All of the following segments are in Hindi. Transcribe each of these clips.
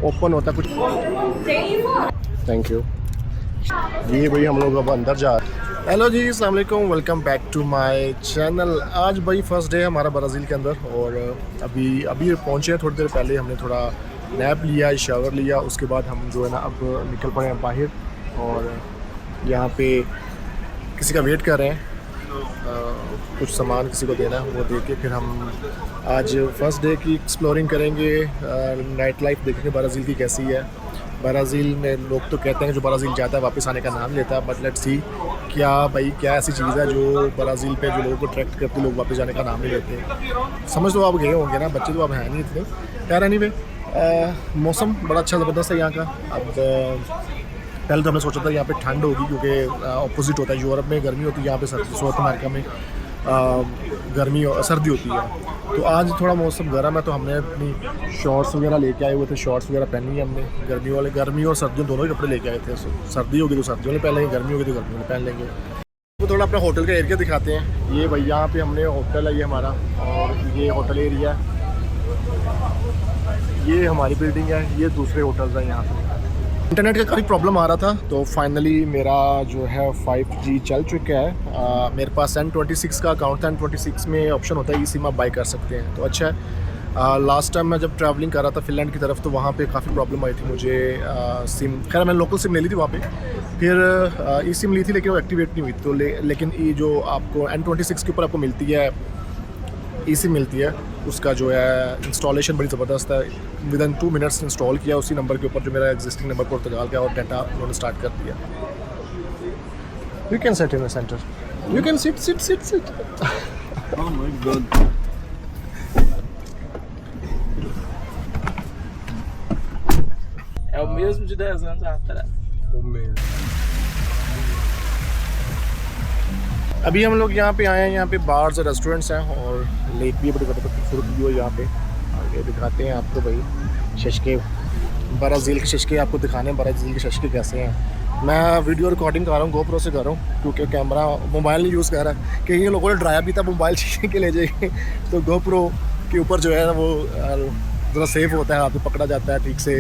ओपन होता कुछ। Thank you. ये भाई हम लोग अब अंदर जा रहे हैं। हेलो जी, अस्सलाम वालेकुम, welcome back to my channel. आज भाई फर्स्ट डे है हमारा ब्राज़ील के अंदर और अभी पहुंचे हैं। थोड़ी देर पहले हमने थोड़ा नैप लिया, शावर लिया, उसके बाद हम जो है ना अब निकल पड़े हैं बाहर और यहाँ पे किसी का वेट कर रहे हैं। कुछ सामान किसी को देना है, वो दे के फिर हम आज फर्स्ट डे की एक्सप्लोरिंग करेंगे। नाइट लाइफ देखेंगे ब्राज़ील की कैसी है। ब्राज़ील में लोग तो कहते हैं जो ब्राज़ील जाता है वापस आने का नाम लेता है, बट लेट्स सी क्या ऐसी चीज़ है जो ब्राज़ील पे जो लोगों को अट्रैक्ट करती है, लोग वापस जाने का नाम नहीं लेते। समझ तो आप गए होंगे ना, बच्चे तो अब हैं नहीं इतने। यार एनीवे, मौसम बड़ा अच्छा ज़बरदस्त है यहाँ का। अब पहले तो हमने सोचा था यहाँ पे ठंड होगी क्योंकि अपोजिट होता है, यूरोप में गर्मी होती है, यहाँ पे सर्दी, साउथ अमेरिका में गर्मी और सर्दी होती है। तो आज थोड़ा मौसम गर्म है तो हमने अपनी शॉर्ट्स वगैरह लेके आए हुए थे, शॉर्ट्स वगैरह पहनी है हमने। गर्मी और सर्दियों दोनों ही कपड़े लेके आए थे। सर्दी होगी तो सर्दियों में पहन लेंगे, गर्मी होगी तो गर्मी में पहन लेंगे। तो थोड़ा अपना होटल का एरिया दिखाते हैं। ये भाई यहाँ पे हमने होटल है ये हमारा, और ये होटल एरिया है, ये हमारी बिल्डिंग है, ये दूसरे होटल्स हैं यहाँ पे। इंटरनेट का काफ़ी प्रॉब्लम आ रहा था तो फाइनली मेरा जो है 5G चल चुका है। मेरे पास N26 का अकाउंट था। N26 में ऑप्शन होता है ई सिम आप बाई कर सकते हैं, तो अच्छा है। लास्ट टाइम मैं जब ट्रैवलिंग कर रहा था फिनलैंड की तरफ तो वहाँ पे काफ़ी प्रॉब्लम आई थी मुझे। सिम खैर मैंने लोकल सिम ले ली थी वहाँ पे, फिर ई सिम ली थी लेकिन वो एक्टिवेट नहीं हुई। तो लेकिन ये जो आपको N26 के ऊपर आपको मिलती है, ई सिम मिलती है, उसका जो है इंस्टॉलेशन बड़ी ज़बरदस्त है। विदिन 2 मिनट्स इंस्टॉल किया उसी नंबर के ऊपर जो मेरा एग्जिस्टिंग नंबर पुर्तगाल का, और डाटा उन्होंने स्टार्ट कर दिया। You can sit in the centre, you can sit. Oh my god. É o mesmo de 10 anos atrás. अभी हम लोग यहाँ पे आए हैं, यहाँ पे बार्स और रेस्टोरेंट्स हैं और लेक भी बड़ी खूबसूरत व्यू है यहाँ पे। आगे दिखाते हैं आपको भाई शशके, ब्राज़ील के शशके आपको दिखाने हैं, ब्राज़ील के शशके कैसे हैं। मैं वीडियो रिकॉर्डिंग कर रहा हूँ, गोप्रो से कर रहा हूँ क्योंकि कैमरा मोबाइल नहीं यूज़ कर रहा है। कई लोगों ने डराया भी था मोबाइल शीशे के ले जाइए, तो गोप्रो के ऊपर जो है वो ज़रा सेफ होता है, हाथ में पकड़ा जाता है ठीक से।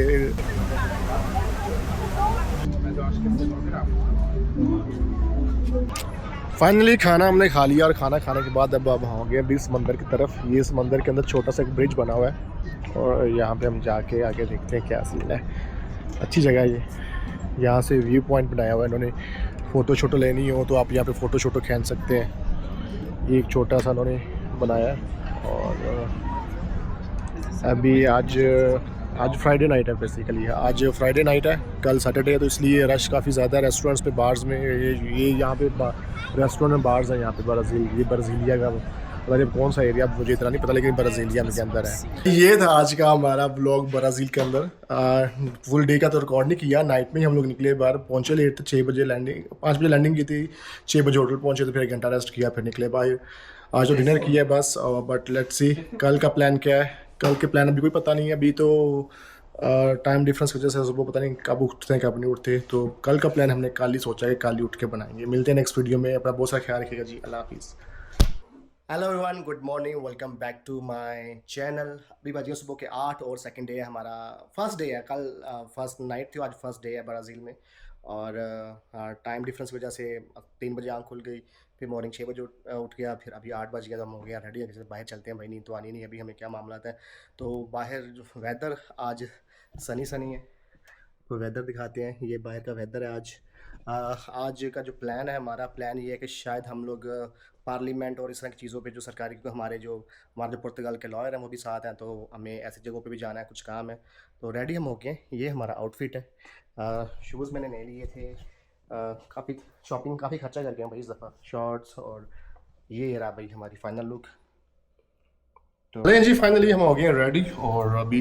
फाइनली खाना हमने खा लिया और खाना खाने के बाद अब हो गए अभी समंदर की तरफ। ये समंदर के अंदर छोटा सा एक ब्रिज बना हुआ है और यहाँ पे हम जाके आगे देखते हैं क्या सीन है। अच्छी जगह है ये, यहाँ से व्यू पॉइंट बनाया हुआ है इन्होंने। फ़ोटो शोटो लेनी हो तो आप यहाँ पे फ़ोटो शोटो खींच सकते हैं। ये एक छोटा सा उन्होंने बनाया है। और अभी आज फ्राइडे नाइट है, बेसिकली आज फ्राइडे नाइट है, कल सैटरडे है, तो इसलिए रश काफ़ी ज़्यादा है रेस्टोरेंट्स पे, बार्स में। ये यहाँ पे रेस्टोरेंट में बार्स हैं यहाँ पे। ब्राज़ील, ये ब्राज़ीलिया का पता नहीं कौन सा एरिया, मुझे इतना नहीं पता, लेकिन ब्राज़ीलिया के अंदर है। ये था आज का हमारा ब्लॉग ब्राज़ील के अंदर। फुल डे का तो रिकॉर्ड नहीं किया, नाइट में ही हम लोग निकले बाहर, पहुँचे लेट थे, 6 बजे लैंडिंग, 5 बजे लैंडिंग की थी, 6 बजे होटल पहुँचे, तो फिर 1 घंटा रेस्ट किया, फिर निकले बाहर। आज तो डिनर किया है बस, बट लेट्स सी कल का प्लान क्या है। कल के प्लान अभी कोई पता नहीं है, अभी तो टाइम डिफरेंस की वजह से सुबह पता नहीं कब उठते हैं कब नहीं उठते। तो कल का प्लान हमने कल ही सोचा है, कल ही उठ के बनाएंगे। मिलते हैं नेक्स्ट वीडियो में, अपना बहुत सारा ख्याल रखिएगा जी, अल्लाह हाफिज़। Hello everyone, good morning, welcome back to my channel. अभी बजे सुबह के 8 और सेकंड डे है हमारा, फर्स्ट डे है। कल फर्स्ट नाइट थी, आज फर्स्ट डे है ब्राज़ील में। और टाइम डिफरेंस की वजह से 3 बजे आँख खुल गई, फिर मॉर्निंग 6 बजे उठ गया, फिर अभी 8 बज गया तो हम हो गया रेडी है, जैसे बाहर चलते हैं। भाई नींद तो आनी नहीं अभी, हमें क्या मामला है। तो बाहर जो वेदर आज सनी है, तो वेदर दिखाते हैं। ये बाहर का वेदर है आज। आज का जो प्लान है, हमारा प्लान ये है कि शायद हम लोग पार्लियामेंट और इस तरह की चीज़ों पे जो सरकारी, क्योंकि हमारे जो पुर्तगाल के लॉयर हैं वो भी साथ हैं, तो हमें ऐसी जगहों पे भी जाना है, कुछ काम है। तो रेडी हम हो गए। ये हमारा आउटफिट है। शूज़ मैंने नहीं लिए थे, काफ़ी शॉपिंग काफ़ी खर्चा कर गया भाई इस दफ़ा। शॉर्ट्स और ये रहा भाई हमारी फाइनल लुक। तो जी फाइनली हम हो गए रेडी और अभी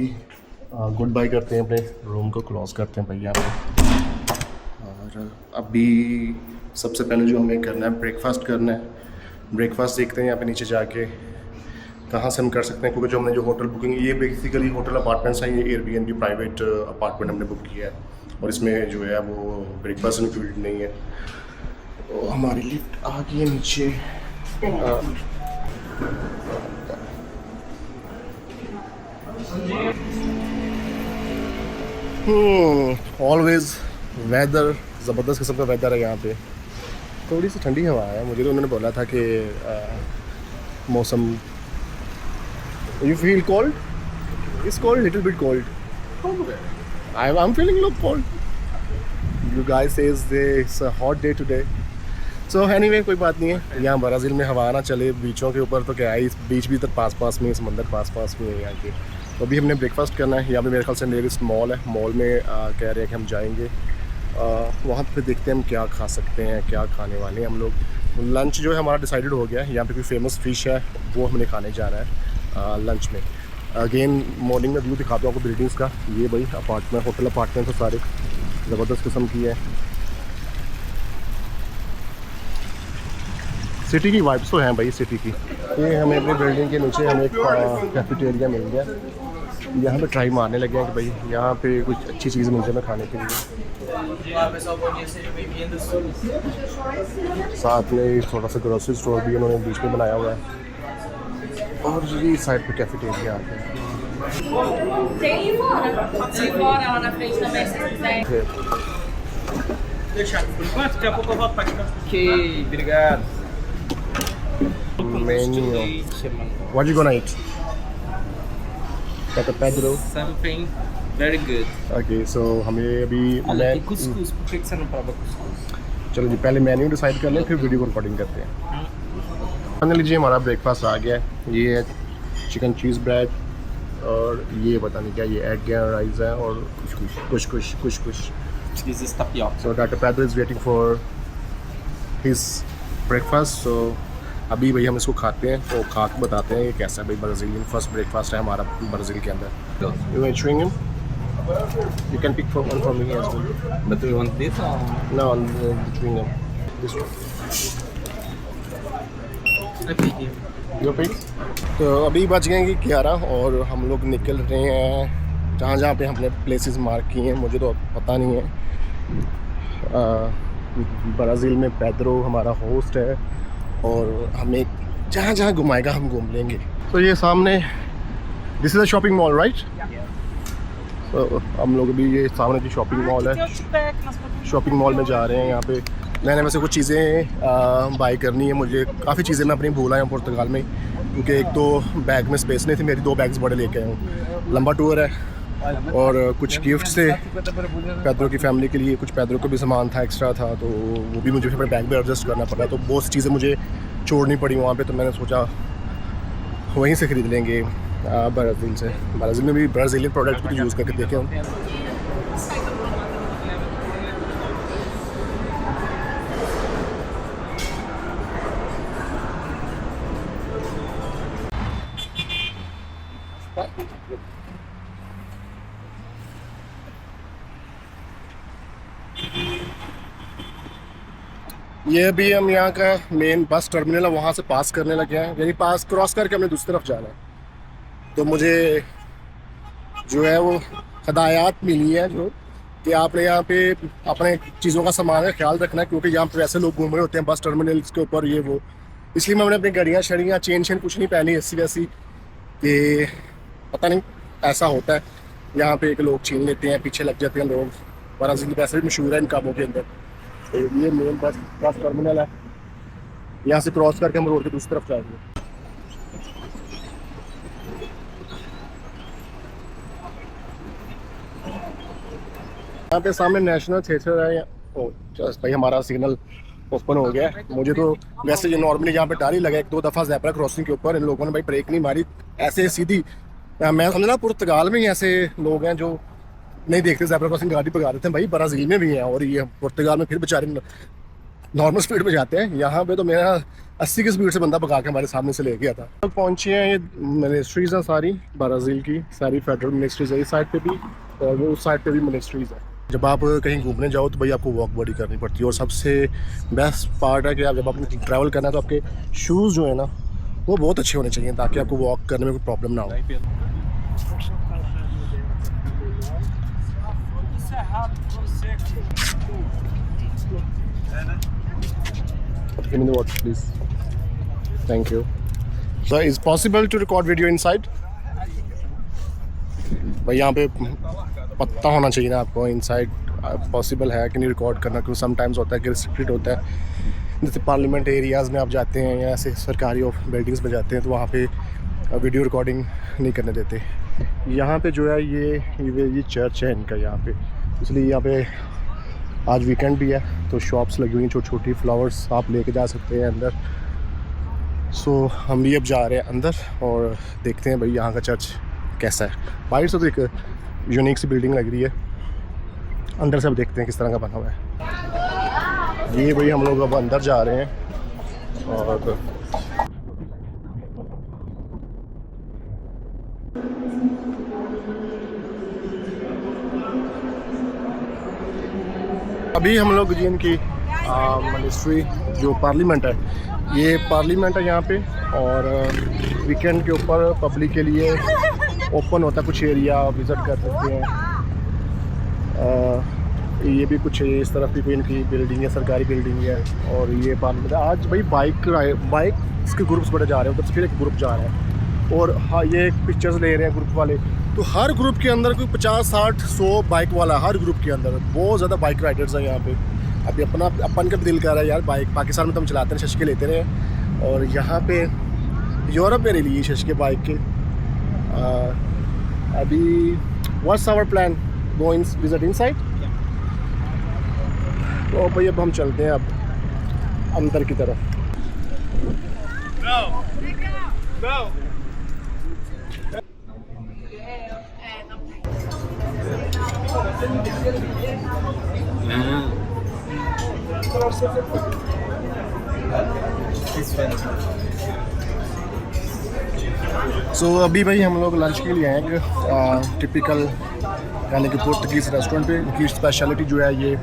गुड बाय करते हैं, अपने रूम को क्लोज करते हैं भैया पे। और अभी सबसे पहले जो हमें करना है ब्रेकफास्ट करना है। ब्रेकफास्ट देखते हैं यहाँ पे नीचे जाके कहाँ से हम कर सकते हैं, क्योंकि जो हमने जो होटल बुकिंग, ये बेसिकली होटल अपार्टमेंट्स हैं, ये एयरबीएनबी प्राइवेट अपार्टमेंट हमने बुक किया है और इसमें जो है वो ब्रेकफास्ट इंक्लूडेड नहीं है। तो हमारी लिफ्ट आ गई है नीचे। ऑलवेज वेदर ज़बरदस्त किस्म का वेदर है यहाँ पे। थोड़ी सी ठंडी हवा है। मुझे तो उन्होंने बोला था कि मौसम you feel cold, it's cold, little bit cold. I am feeling look cold. You guys says it's a hot day today. So anyway कोई बात नहीं है। यहाँ ब्राज़ील में हवा ना चले बीचों के ऊपर तो क्या है, इस बीच भी तो पास में, समंदर पास में है यहाँ के। तो अभी हमने ब्रेकफास्ट करना है। यहाँ पे मेरे ख्याल से नियरेस्ट मॉल है। मॉल में कह रहे हैं कि हम जाएंगे वहाँ पे, देखते हैं हम क्या खा सकते हैं, क्या खाने वाले हैं हम लोग। लंच जो है हमारा डिसाइडेड हो गया है। यहाँ पे कोई फेमस फ़िश है वो हमने खाने जाना है लंच में। अगेन मॉर्निंग में व्यू दिखाता हूँ आपको बिल्डिंग्स का। ये भाई अपार्टमेंट, होटल अपार्टमेंट तो सारे ज़बरदस्त किस्म की है। सिटी की वाइब्स तो हैं भाई सिटी की। ये हमें अपनी बिल्डिंग के नीचे हमें एक कैफेटेरिया मिल गया। यहाँ पे ट्राई मारने लगे हैं कि भाई यहाँ पे कुछ अच्छी चीज़ मिल जाए खाने के लिए। साथ में थोड़ा सा ग्रोसरी स्टोर भी उन्होंने बीच में बनाया हुआ है और ये साइड पे कैफेटेरिया आ गया। Tem ali fora lá na frente também, se vocês quiserem. Deixar por enquanto, daqui a pouco eu volto pra aqui. Ok, obrigado. Menu. What you gonna eat? Pata Pedro. Something very good. Okay, so हमें अभी Olha, tem cuscuz. Por que você não prova cuscuz? चलो जी पहले मेन्यू डिसाइड कर लें फिर वीडियो को रिकॉर्डिंग करते हैं। फाइनली जी हमारा ब्रेकफास्ट आ गया है। ये है चिकन चीज़ ब्रेड और ये पता नहीं क्या, ये एग है, राइस है और कुछ। This is tapioca. So Dr. Pedro is waiting for his breakfast. So अभी भाई हम इसको खाते हैं तो खा के बताते हैं ये कैसा है भाई। ब्राज़ीलियन फर्स्ट ब्रेकफास्ट है हमारा ब्राज़ील के अंदर। You are chewing him? You can pick one for me as well. But do you want this or? No, chewing him. This one. I pick it. Your pick? तो अभी बज गए कि 11 और हम लोग निकल रहे हैं जहाँ पे हमने प्लेसेस मार्क किए हैं। मुझे तो पता नहीं है। ब्राज़ील में पेड्रो हमारा होस्ट है और हमें जहाँ घुमाएगा हम घूम लेंगे। तो ये सामने this is a shopping mall right. तो हम लोग अभी ये सामने जो शॉपिंग मॉल है, शॉपिंग मॉल में जा रहे हैं। यहाँ पे मैंने वैसे कुछ चीज़ें बाई करनी है। मुझे काफ़ी चीज़ें मैं अपनी भूला हूँ पुर्तगाल में, क्योंकि एक तो बैग में स्पेस नहीं थी। मेरी 2 बैग्स बड़े लेके आया हूँ। लंबा टूर है और कुछ गिफ्ट थे पैदरों की फैमिली के लिए, कुछ पैदरों को भी सामान था एक्स्ट्रा था तो वो भी मुझे अपने बैग में एडजस्ट करना पड़ा। तो बहुत सी चीज़ें मुझे छोड़नी पड़ी वहाँ पे। तो मैंने सोचा वहीं से ख़रीद लेंगे ब्राज़ील से। ब्राज़ील में भी ब्राज़ीलियन प्रोडक्ट भी यूज़ करके देखे हम। ये भी हम यहाँ का मेन बस टर्मिनल है, वहाँ से पास करने लगे हैं। यानी पास क्रॉस करके हमने दूसरी तरफ जाना है। तो मुझे जो है वो हदायत मिली है जो कि आपने यहाँ पे अपने चीज़ों का सामान का ख्याल रखना है, क्योंकि यहाँ पे वैसे लोग घूम रहे होते हैं बस टर्मिनल के ऊपर ये वो। इसलिए मैंने अपनी घड़ियाँ शड़ियाँ चेन कुछ नहीं पहनी ऐसी वैसी कि पता नहीं ऐसा होता है। यहाँ पे एक लोग छीन लेते हैं, पीछे लग जाते हैं लोग। ब्राज़ील वैसे भी मशहूर है इन कामों के अंदर। तो ये मेन बस टर्मिनल है। यहाँ से क्रॉस करके हम रोड की दूसरी तरफ जाएंगे। यहाँ पे सामने नेशनल थिएटर है। ओ जस्ट भाई हमारा सिग्नल ओपन हो गया है। मुझे तो वैसे ये नॉर्मली यहाँ पे डाल ही लगा 1-2 दफ़ा ज़ेब्रा क्रॉसिंग के ऊपर। इन लोगों ने भाई ब्रेक नहीं मारी, ऐसे सीधी। मैं समझना पुर्तगाल में ही ऐसे लोग हैं जो नहीं देखते ज़ेब्रा क्रॉसिंग, गाड़ी भगा देते हैं। भाई ब्राज़ील में भी हैं और ये पुर्तगाल में फिर बेचारे नॉर्मल स्पीड पे जाते हैं। यहाँ पे तो मेरा 80 की स्पीड से बंदा भगा के हमारे सामने से ले गया था। तो पहुँचे हैं, ये मिनिस्ट्रीज़ हैं सारी ब्राज़ील की, सारी फेडरल मिनिस्ट्रीज़ है इस साइड पे भी और वो उस साइड पे भी मिनिस्ट्रीज़ है। जब आप कहीं घूमने जाओ तो भाई आपको वॉक बॉडी करनी पड़ती है। और सबसे बेस्ट पार्ट है कि आप जब आपने ट्रैवल करना है तो आपके शूज़ जो है ना वो बहुत अच्छे होने चाहिए ताकि आपको वॉक करने में कोई प्रॉब्लम ना हो। Give me the water, please. Thank you. So, is possible to record video inside? भाई यहाँ पे पता होना चाहिए ना आपको इनसाइड पॉसिबल है कि नहीं रिकॉर्ड करना, क्योंकि समटाइम्स होता है कि रिस्ट्रिक्टेड होता है। जैसे पार्लियामेंट एरियाज़ में आप जाते हैं या ऐसे सरकारी बिल्डिंग्स में जाते हैं तो वहाँ पे वीडियो रिकॉर्डिंग नहीं करने देते। यहाँ पे जो है ये चर्च है इनका यहाँ पे, इसलिए यहाँ पे आज वीकेंड भी है तो शॉप्स लगी हुई हैं, छोटी छोटी फ्लावर्स आप लेके जा सकते हैं अंदर। सो हम भी अब जा रहे हैं अंदर और देखते हैं भाई यहाँ का चर्च कैसा है। बाहर से तो एक यूनिक सी बिल्डिंग लग रही है, अंदर से अब देखते हैं किस तरह का बना हुआ है। ये भाई हम लोग अब अंदर जा रहे हैं और अभी हम लोग जी इनकी मिनिस्ट्री जो पार्लियामेंट है, ये पार्लियामेंट है यहाँ पे, और वीकेंड के ऊपर पब्लिक के लिए ओपन होता है, कुछ एरिया विज़िट कर सकते हैं। ये भी कुछ इस तरफ भी कोई इनकी बिल्डिंग है, सरकारी बिल्डिंग है, और ये पार्लियामेंट है। आज भाई बाइक के ग्रुप्स बड़े जा रहे हैं, उधर से फिर एक ग्रुप जा रहा है और हाँ ये पिक्चर्स ले रहे हैं ग्रुप वाले। तो हर ग्रुप के अंदर कोई 50, 60, 100 बाइक वाला, हर ग्रुप के अंदर बहुत ज़्यादा बाइक राइडर्स हैं यहाँ पे। अभी अपन का दिल कर रहा है यार बाइक, पाकिस्तान में तो हम चलाते हैं, शशके लेते रहे, और यहाँ पे यूरोप में लिए शशके बाइक के। अभी what's our plan, going visit inside. तो भाई अब हम चलते हैं अब अंदर की तरफ। सो अभी भाई हम लोग लंच के लिए आए टिपिकल यानी कि पुर्तगीज़ रेस्टोरेंट पे। इनकी स्पेशलिटी जो है ये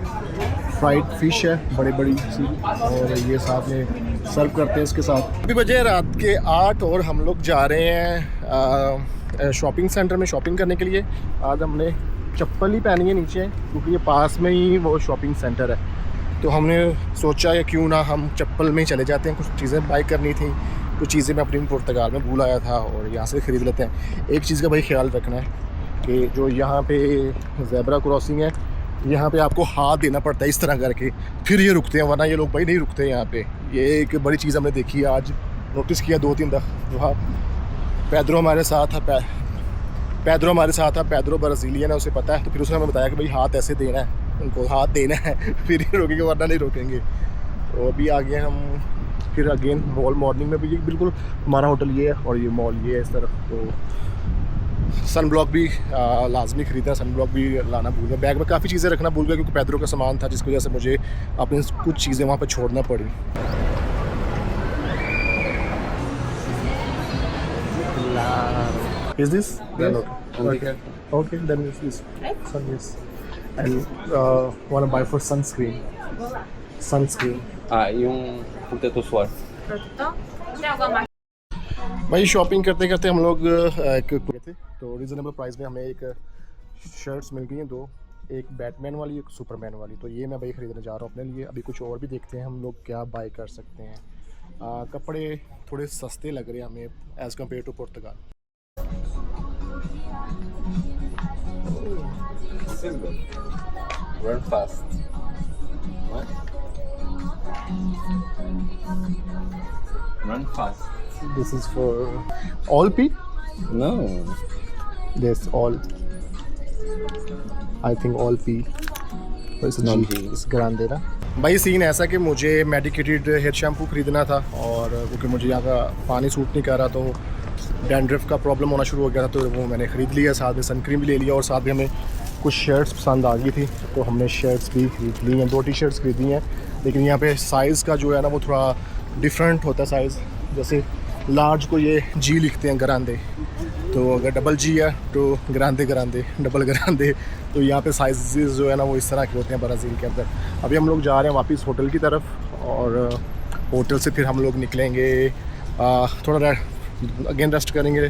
फ्राइड फ़िश है, बड़ी बड़ी सी, और ये साथ में सर्व करते हैं इसके साथ। अभी बजे रात के 8 और हम लोग जा रहे हैं शॉपिंग सेंटर में शॉपिंग करने के लिए। आज हमने चप्पल ही पहनी है नीचे, क्योंकि ये पास में ही वो शॉपिंग सेंटर है, तो हमने सोचा कि क्यों ना हम चप्पल में चले जाते हैं। कुछ चीज़ें बाई करनी थी, कुछ चीज़ें मैं अपनी पुर्तगाल में भूल आया था और यहाँ से ख़रीद लेते हैं। एक चीज़ का भाई ख्याल रखना है कि जो यहाँ पे ज़ेब्रा क्रॉसिंग है, यहाँ पे आपको हाथ देना पड़ता है इस तरह करके, फिर ये रुकते हैं, वरना ये लोग भाई नहीं रुकते हैं यहाँ पे। ये एक बड़ी चीज़ हमने देखी है, आज नोटिस किया 2-3 दफ़ा। वहाँ पैदरो हमारे साथ था, पैदरो ब्राज़ीलियन है, उसे पता है, तो फिर उसने हमें बताया कि भाई हाथ ऐसे देना है, उनको हाथ देना है फिर ये रोकेंगे, वरना नहीं रोकेंगे। तो अभी आ गए हम फिर अगेन मॉल। मॉर्निंग में भी ये बिल्कुल हमारा होटल ये है और ये मॉल ये है इस तरफ। तो सन ब्लॉक भी लाजमी ख़रीदा, सन ब्लॉक भी लाना भूल गया, बैग में काफ़ी चीज़ें रखना भूल गया, क्योंकि पैदरो का सामान था, जिसकी वजह से मुझे अपनी कुछ चीज़ें वहाँ पर छोड़ना पड़ी। Is this? Then okay, then it's this. Sun, yes. And wanna buy for sunscreen. Yung protetor solar. Tem alguma marca? भाई शॉपिंग करते करते हम लोग एक गए थे, तो रिजनेबल प्राइस में हमें एक शर्ट्स मिल गई हैं 2, एक बैटमैन वाली एक सुपरमैन वाली। तो ये मैं भाई ख़रीदने जा रहा हूँ अपने लिए। अभी कुछ और भी देखते हैं हम लोग क्या बाय कर सकते हैं। कपड़े थोड़े सस्ते लग रहे हैं हमें as compare to Portugal. Run fast. What? Run fast. This is for all P? No. Yes, all. I think all P. It's Non G. P. It's grande ना। भाई सीन ऐसा कि मुझे मेडिकेटेड हेयर शैम्पू ख़रीदना था, और क्योंकि मुझे यहाँ का पानी सूट नहीं कर रहा, तो डैंड्रफ का प्रॉब्लम होना शुरू हो गया था, तो वो मैंने ख़रीद लिया। साथ में सनक्रीम भी ले लिया, और साथ में हमें कुछ शर्ट्स पसंद आ गई थी, तो हमने शर्ट्स भी खरीद ली हैं। 2 टी-शर्ट्स खरीदी हैं, लेकिन यहाँ पे साइज़ का जो है ना वो थोड़ा डिफरेंट होता है साइज़। जैसे लार्ज को ये जी लिखते हैं ग्रांदे, तो अगर डबल जी है तो ग्रांदे डबल ग्रांदे। तो यहाँ पे साइज़ जो है ना वो इस तरह के होते हैं ब्राज़ील के अंदर। अभी हम लोग जा रहे हैं वापस होटल की तरफ, और होटल से फिर हम लोग निकलेंगे, थोड़ा अगेन रेस्ट करेंगे,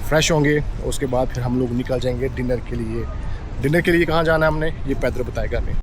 फ्रेश होंगे, उसके बाद फिर हम लोग निकल जाएंगे डिनर के लिए। कहाँ जाना है हमने, ये पैदरो बताएगा हमें।